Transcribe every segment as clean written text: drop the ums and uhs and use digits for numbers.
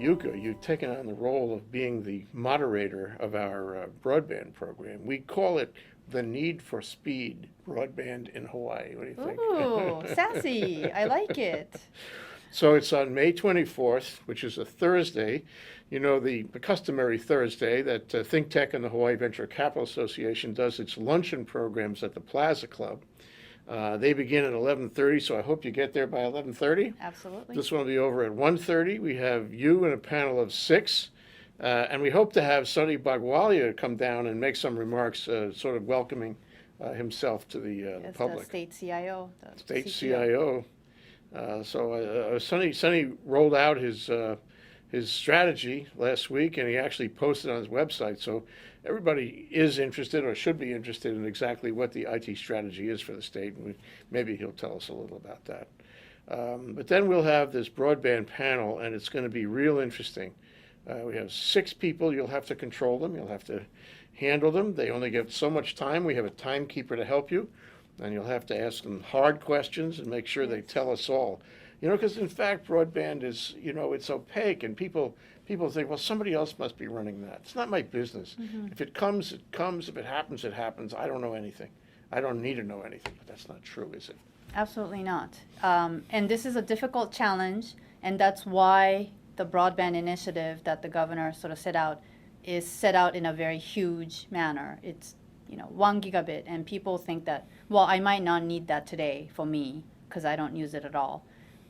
Yuka, you've taken on the role of being the moderator of our broadband program. We call it the Need for Speed Broadband in Hawaii. What do you think? Ooh, sassy. I like it. So it's on May 24th, which is a Thursday. You know, the customary Thursday that ThinkTech and the Hawaii Venture Capital Association does its luncheon programs at the Plaza Club. They begin at 11:30, so I hope you get there by 11:30. Absolutely. This one will be over at 1:30. We have you and a panel of six, and we hope to have Sonny Bagwalia come down and make some remarks, sort of welcoming himself to the As public. the state CIO. The State CTO. CIO. Sonny rolled out his strategy last week, and he actually posted on his website. So everybody is interested, or should be interested, in exactly what the IT strategy is for the state, and maybe he'll tell us a little about that. But then we'll have this broadband panel, and it's going to be real interesting. We have six people. You'll have to control them. You'll have to handle them. They only get so much time. We have a timekeeper to help you, and you'll have to ask them hard questions and make sure they tell us all. You know, because in fact, broadband is, you know, it's opaque, and people think, well, somebody else must be running that. It's not my business. If it comes, it comes. If it happens, it happens. I don't know anything. I don't need to know anything. But that's not true, is it? Absolutely not. And this is a difficult challenge, and that's why the broadband initiative that the governor sort of set out is set out in a very huge manner. It's 1 gigabit, and people think that, well, I might not need that today for me because I don't use it at all.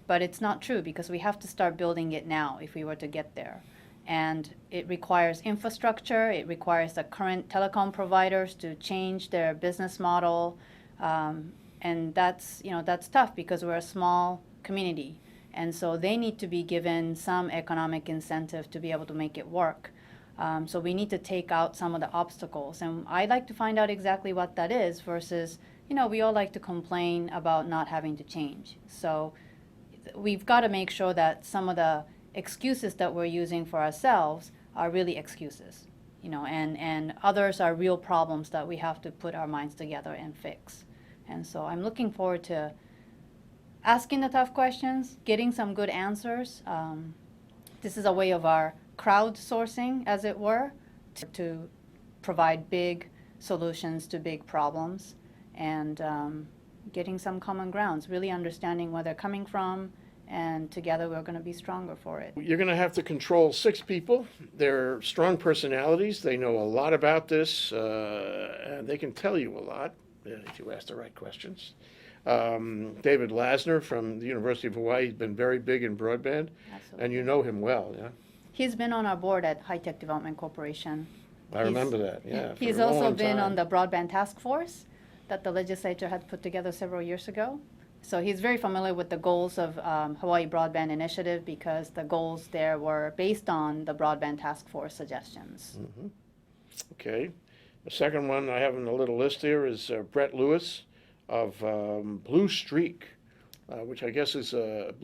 But it's not true, because we have to start building it now if we were to get there. And it requires infrastructure. It requires the current telecom providers to change their business model. And that's tough because we're a small community. And so they need to be given some economic incentive to be able to make it work. So we need to take out some of the obstacles. And I'd like to find out exactly what that is versus, we all like to complain about not having to change. So we've got to make sure that some of the excuses that we're using for ourselves are really excuses, and others are real problems that we have to put our minds together and fix. And so I'm looking forward to asking the tough questions, getting some good answers. This is a way of our crowdsourcing, as it were, to provide big solutions to big problems, and getting some common grounds, really understanding where they're coming from, and together we're going to be stronger for it. You're going to have to control six people. They're strong personalities. They know a lot about this, and they can tell you a lot if you ask the right questions. David Lasner from the University of Hawaii has been very big in broadband, Absolutely. and you know him well, yeah? He's been on our board at High Tech Development Corporation. I remember that, yeah. He's for a also long been time. on the Broadband Task Force that the legislature had put together several years ago. So he's very familiar with the goals of Hawaii Broadband Initiative, because the goals there were based on the Broadband Task Force suggestions. Okay. The second one I have on the little list here is Brett Lewis of Blue Streak, which I guess is a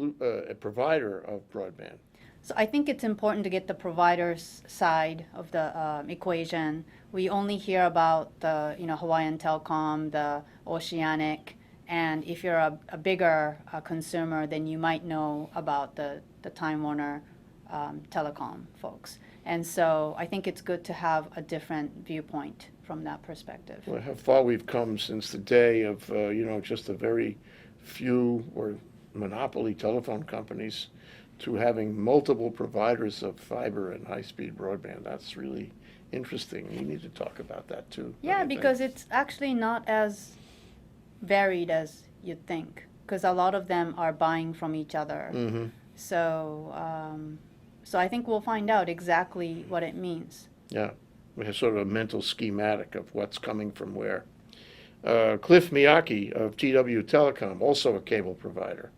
provider of broadband. So I think it's important to get the provider's side of the equation. We only hear about the Hawaiian Telecom, the Oceanic, and if you're a bigger consumer, then you might know about the Time Warner Telecom folks. And so I think it's good to have a different viewpoint from that perspective. Well, how far we've come since the day of just a very few or monopoly telephone companies to having multiple providers of fiber and high-speed broadband. That's really interesting. We need to talk about that too. Yeah, because it's actually not as varied as you'd think, because a lot of them are buying from each other. So I think we'll find out exactly what it means. Yeah, we have sort of a mental schematic of what's coming from where. Cliff Miyake of TW Telecom, also a cable provider.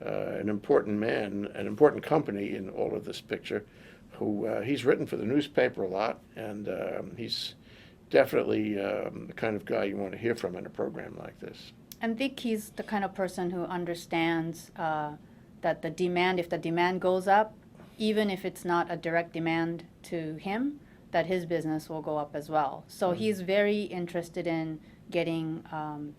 An important man, an important company in all of this picture, who he's written for the newspaper a lot, and he's definitely the kind of guy you want to hear from in a program like this. And Vic, he's the kind of person who understands that the demand, if the demand goes up, even if it's not a direct demand to him, that his business will go up as well. So he's very interested in getting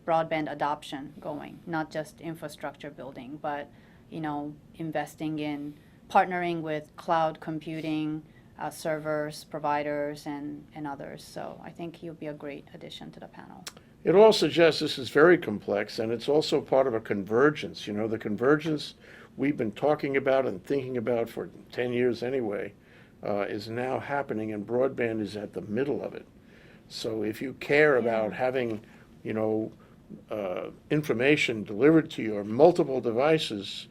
broadband adoption going, not just infrastructure building, but investing in partnering with cloud computing servers, providers, and others. So I think he'll be a great addition to the panel. It all suggests this is very complex, and it's also part of a convergence. The convergence we've been talking about and thinking about for 10 years anyway is now happening, and broadband is at the middle of it. So if you care about having, information delivered to your multiple devices,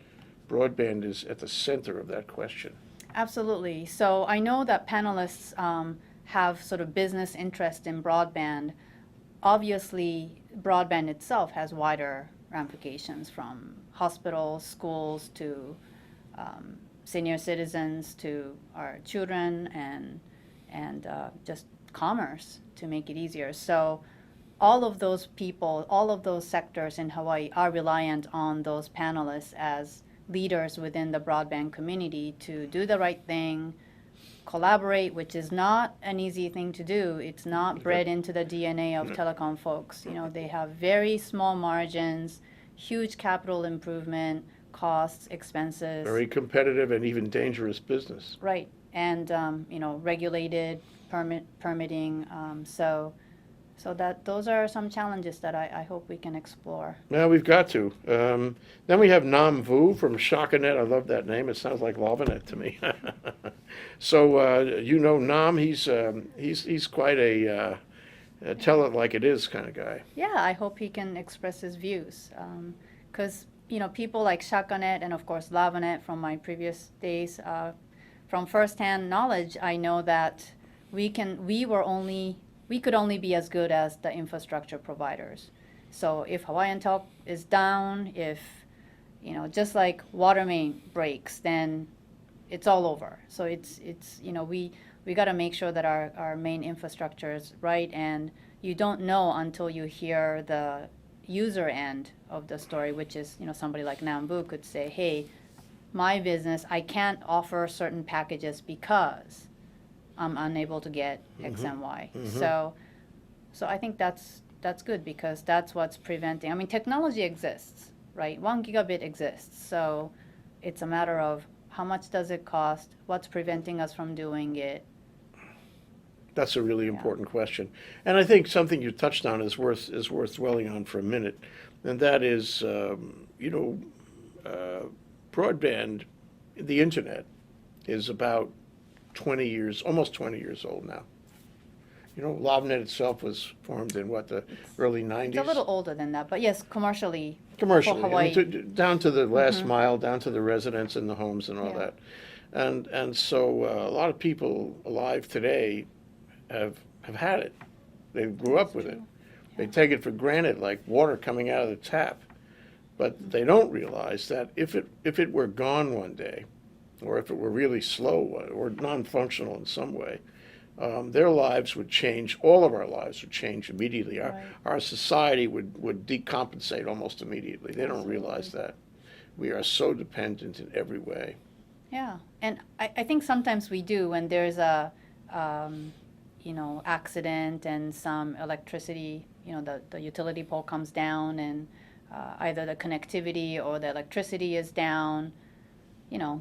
broadband is at the center of that question. Absolutely. So I know that panelists have sort of business interest in broadband. Obviously, broadband itself has wider ramifications, from hospitals, schools, to senior citizens, to our children, and just commerce, to make it easier. So all of those people, all of those sectors in Hawaii are reliant on those panelists as leaders within the broadband community to do the right thing, collaborate, which is not an easy thing to do. It's not bred into the DNA of telecom folks. They have very small margins, huge capital improvement costs, expenses. Very competitive and even dangerous business. Right, and regulated permitting. So those are some challenges that I hope we can explore. Yeah, we've got to. Then we have Nam Vu from Shakanet. I love that name. It sounds like Lavanet to me. So Nam. He's quite a tell it like it is kind of guy. Yeah, I hope he can express his views, because people like Shakanet and of course Lavanet from my previous days, from firsthand knowledge, I know that we could only be as good as the infrastructure providers. So if Hawaiian Telc is down, if just like water main breaks, then it's all over. So it's we got to make sure that our main infrastructure is right, and you don't know until you hear the user end of the story, which is somebody like Nambu could say, hey, my business, I can't offer certain packages because I'm unable to get X and Y. So I think that's good, because that's what's preventing. I mean, technology exists, right? 1 gigabit exists. So it's a matter of how much does it cost, what's preventing us from doing it. That's a really important question, and I think something you touched on is worth dwelling on for a minute, and that is broadband, the internet, is about 20 years, almost 20 years old now. LoveNet itself was formed in the early 90s? It's a little older than that, but yes, commercially. Commercially, for Hawaii. Down to the last mile, down to the residents and the homes and all that. And so a lot of people alive today have had it. They grew up with it. They take it for granted, like water coming out of the tap. But they don't realize that if it were gone one day, or if it were really slow or non-functional in some way, their lives would change. All of our lives would change immediately. Our society would decompensate almost immediately. They don't realize that. We are so dependent in every way. Yeah, and I think sometimes we do when there's a accident and some electricity, the utility pole comes down, and either the connectivity or the electricity is down.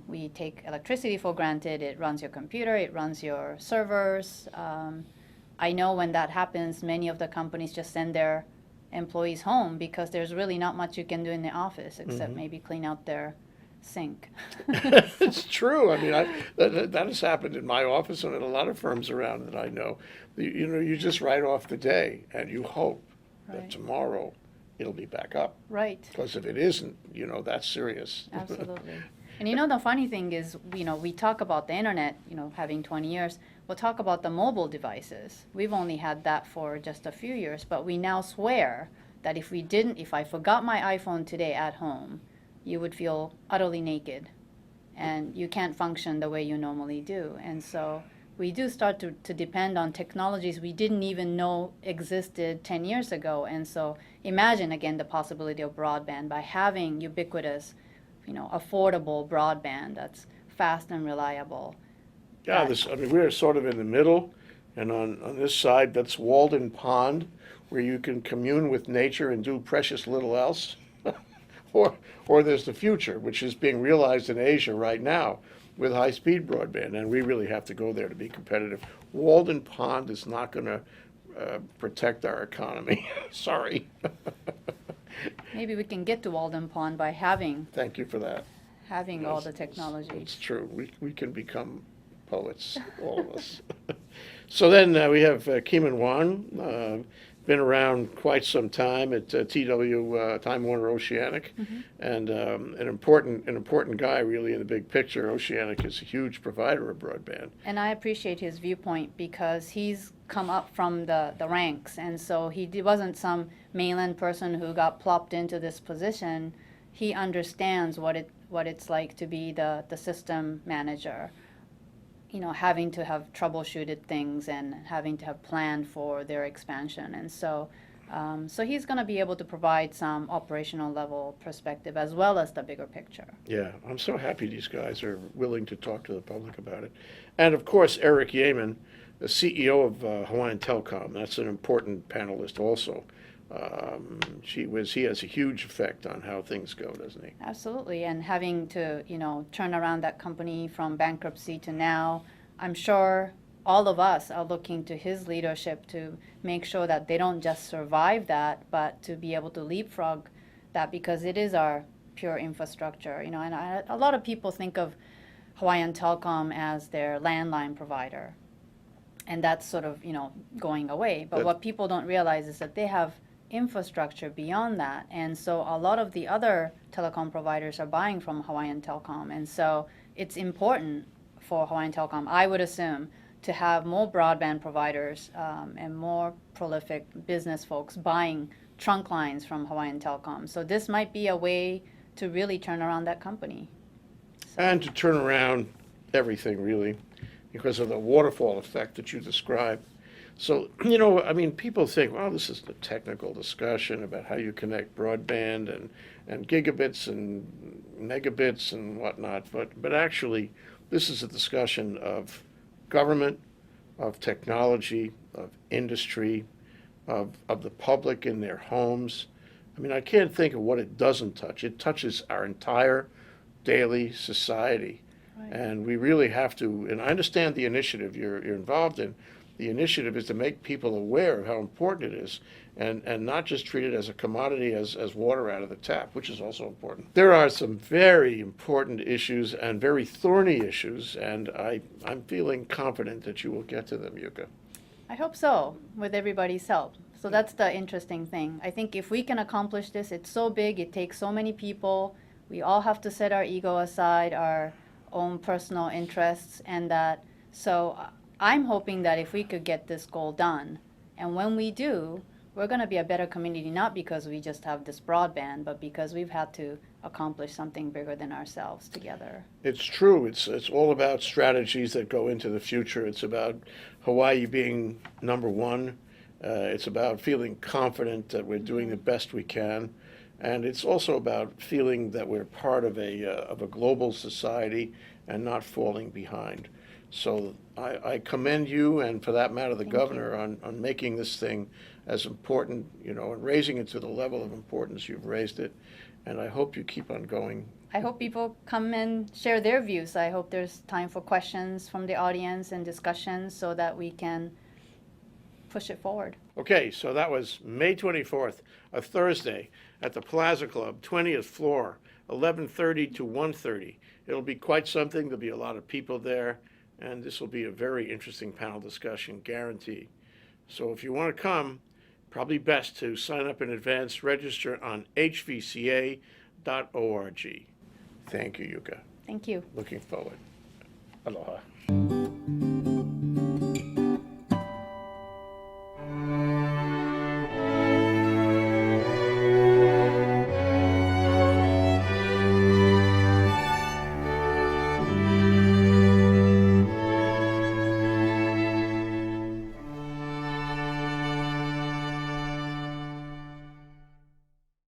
We take electricity for granted. It runs your computer, it runs your servers. I know when that happens, many of the companies just send their employees home, because there's really not much you can do in the office except maybe clean out their sink. It's true. I mean, that has happened in my office and in a lot of firms around that I know. You just write off the day and you hope that tomorrow it'll be back up. Right. Because if it isn't, that's serious. Absolutely. And the funny thing is, we talk about the internet, having 20 years. We'll talk about the mobile devices. We've only had that for just a few years, but we now swear that if I forgot my iPhone today at home, you would feel utterly naked, and you can't function the way you normally do. And so we do start to depend on technologies we didn't even know existed 10 years ago. And so imagine, again, the possibility of broadband by having ubiquitous, affordable broadband that's fast and reliable. Yeah, we're sort of in the middle, and on this side, that's Walden Pond, where you can commune with nature and do precious little else. Or there's the future, which is being realized in Asia right now, with high-speed broadband, and we really have to go there to be competitive. Walden Pond is not going to protect our economy. Sorry. Maybe we can get to Walden Pond by having Thank you for that. all the technology. It's true. We can become poets, all of us. So then we have Keeman Wan, been around quite some time at TW, Time Warner Oceanic, and an important guy really in the big picture. Oceanic is a huge provider of broadband. And I appreciate his viewpoint because he's come up from the ranks, and so wasn't some mainland person who got plopped into this position. He understands what it's like to be the system manager, having to have troubleshooted things and having to have planned for their expansion. And so he's going to be able to provide some operational level perspective as well as the bigger picture. Yeah, I'm so happy these guys are willing to talk to the public about it. And of course, Eric Yeaman, the CEO of Hawaiian Telecom, that's an important panelist also. He has a huge effect on how things go, doesn't he? Absolutely, and having to, turn around that company from bankruptcy to now, I'm sure all of us are looking to his leadership to make sure that they don't just survive that, but to be able to leapfrog that, because it is our pure infrastructure, and a lot of people think of Hawaiian Telecom as their landline provider, and that's sort of, going away. But what people don't realize is that they have infrastructure beyond that, and so a lot of the other telecom providers are buying from Hawaiian Telecom, and so it's important for Hawaiian Telecom, I would assume, to have more broadband providers and more prolific business folks buying trunk lines from Hawaiian Telecom. So this might be a way to really turn around that company. And to turn around everything, really, because of the waterfall effect that you described. So, people think, well, this is a technical discussion about how you connect broadband and gigabits and megabits and whatnot, but actually, this is a discussion of government, of technology, of industry, of the public in their homes. I can't think of what it doesn't touch. It touches our entire daily society. Right. And we really have to, and I understand the initiative you're involved in. The initiative is to make people aware of how important it is, and not just treat it as a commodity, as water out of the tap, which is also important. There are some very important issues and very thorny issues, and I'm feeling confident that you will get to them, Yuka. I hope so, with everybody's help. So that's the interesting thing. I think if we can accomplish this, it's so big, it takes so many people. We all have to set our ego aside, our own personal interests, and that. So I'm hoping that if we could get this goal done, and when we do, we're going to be a better community, not because we just have this broadband, but because we've had to accomplish something bigger than ourselves together. It's true. It's all about strategies that go into the future. It's about Hawaii being number one. It's about feeling confident that we're doing the best we can. And it's also about feeling that we're part of a global society and not falling behind. So I commend you, and for that matter, the governor, on making this thing as important, and raising it to the level of importance you've raised it. And I hope you keep on going. I hope people come and share their views. I hope there's time for questions from the audience and discussions so that we can push it forward. Okay, so that was May 24th, a Thursday, at the Plaza Club, 20th floor, 11:30 to 1:30. It'll be quite something. There'll be a lot of people there, and this will be a very interesting panel discussion, guaranteed. So if you want to come, probably best to sign up in advance, register on hvca.org. Thank you, Yuka. Thank you. Looking forward. Aloha.